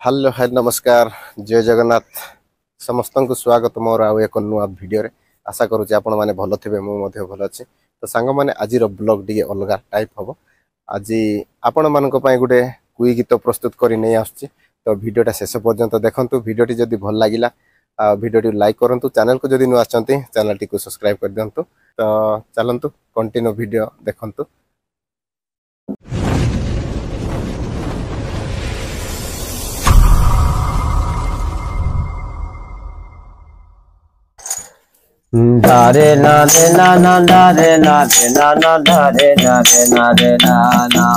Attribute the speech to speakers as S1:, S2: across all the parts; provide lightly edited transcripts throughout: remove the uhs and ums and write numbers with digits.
S1: Hello है नमस्कार जय जगन्नाथ समस्त को स्वागत मोर आउ एक नुआ वीडियो रे आशा करूँ आपण मैंने भल थे मुझे भल अच्छे तो सांग मैंने आज ब्लॉग टी अलग टाइप हम आज आपण मान गोटे कुई गीत प्रस्तुत कर नहीं आसुची तो वीडियोटा शेष पर्यंत देखंतु वीडियोटी जदि भल लगिला वीडियोटी लाइक करंतु चैनल को जदि नु आछंती चैनल टी को सब्सक्राइब कर दियंतु तो चलंतु कंटिन्यू वीडियो देखंतु।
S2: Dare na de na na dare na de na na dare na de na de na na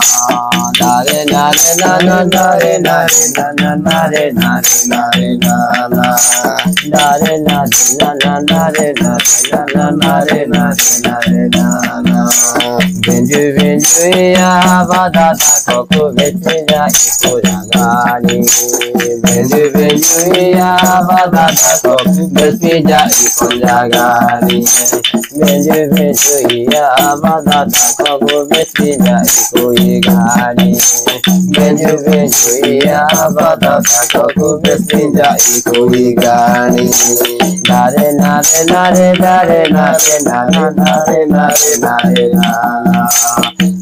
S2: dare na de na na dare na de na na dare na de na de na na dare na de na na dare na de na na dare na de na de na na benju benju ya bada ta koku bechi ja ikuragani benju benju ya bada ta koku bechi ja ikuragani benju benju ya bada ta koku bechi ja ikuragani benju benju ya bada ta koku bechi ja ikuragani dare na de na de dare na de na na dare na de na de na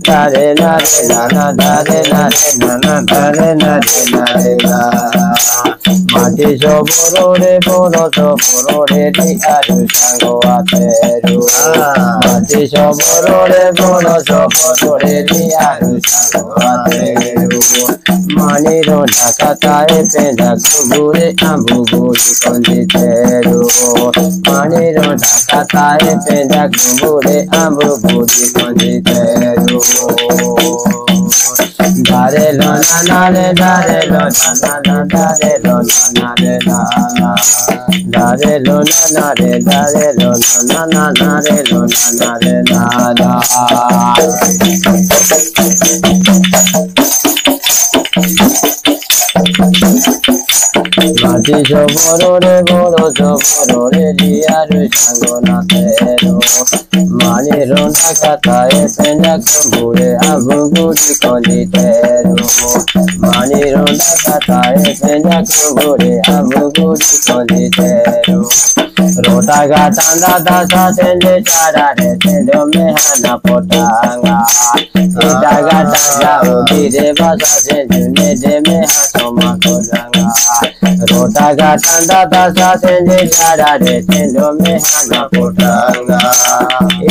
S2: dare na de na na dare na de na na dare na de na de na mati soboro re boro soboro re di aru sango ateru mati soboro re boro soboro re di aru sango ateru mani ro dakata e penda kubure ambu guri konditeru mani ro dakata e penda kubure ambu guri konditeru dare lo na na re dare lo na na na dare lo na na re na na dare lo na na re dare lo na na na re lo na na re na na mati soboro re boro soboro re diaru sango na teru mani ro nakata e penda kumbure abuguri konditeru mani ro nakata e penda kumbure abuguri konditeru rota gatanda dasa tende chara re tendo mehana potanga ita gatanda udire basa senju ne de mehasoma kodanga rota gatanda dasa tende chara re tendo mehana potanga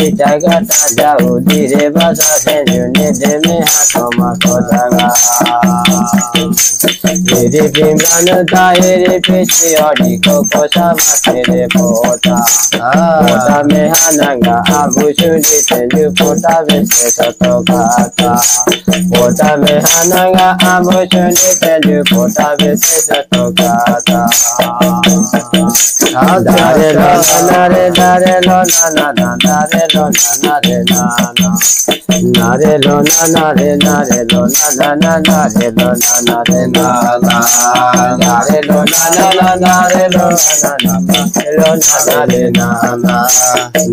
S2: ita gatanda udire basa senju ne de mehasoma kodanga ere pimranu ta ere pechi odi koko sabatere pota pota mehananga abushuri tenju pota vese satokata pota mehananga abushuri tenju pota vese satokata dare lo na re dare lo na na dare lo na re na na nare lo na re nare lo na dare lo na re na na dare lo na dare lo na lo na re na na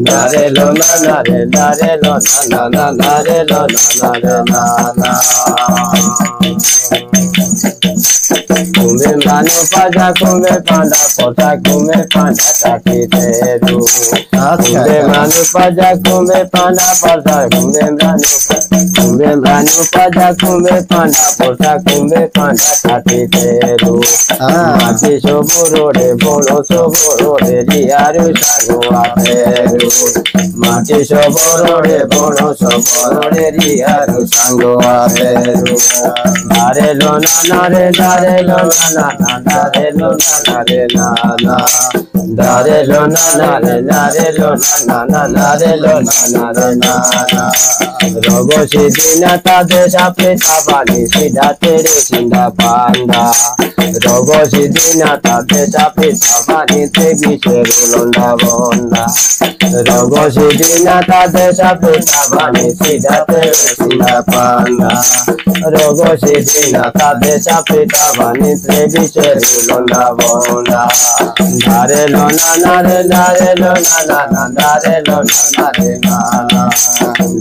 S2: dare lo na re dare lo na dare lo na re na na kume manu paja kume panda pota kume panda takiteru kume manu paja kume panda pota kume manu paja kume panda pota kume panda takiteru mati soboro re bolo soboro re diaru sango ateru mati soboro re bolo soboro re diaru sango ateru dare lo na re dare lo na dare lo na re na na dare lo na re dare lo na dare lo na re na na rogo sidina ta desha pita bani sida tere sinda panda rogo sidina ta desha pita bani tegi sheru londa bonda rogo sidina ta desha pita bani sida tere sinda panda rogo sidina ta desha pita bani tegi sheru londa bonda dare lo na re dare lo na dare lo na re na na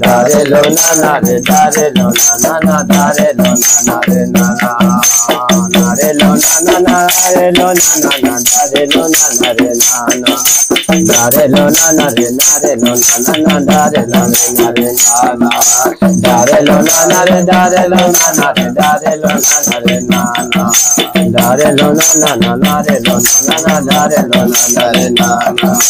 S2: dare lo na re re lo na na da re lo na re na na re lo na re lo na da re lo na re na da re lo na re lo na da re lo na re na da re lo na re da re lo na re da re lo na re na da re lo na re lo na da re lo na re na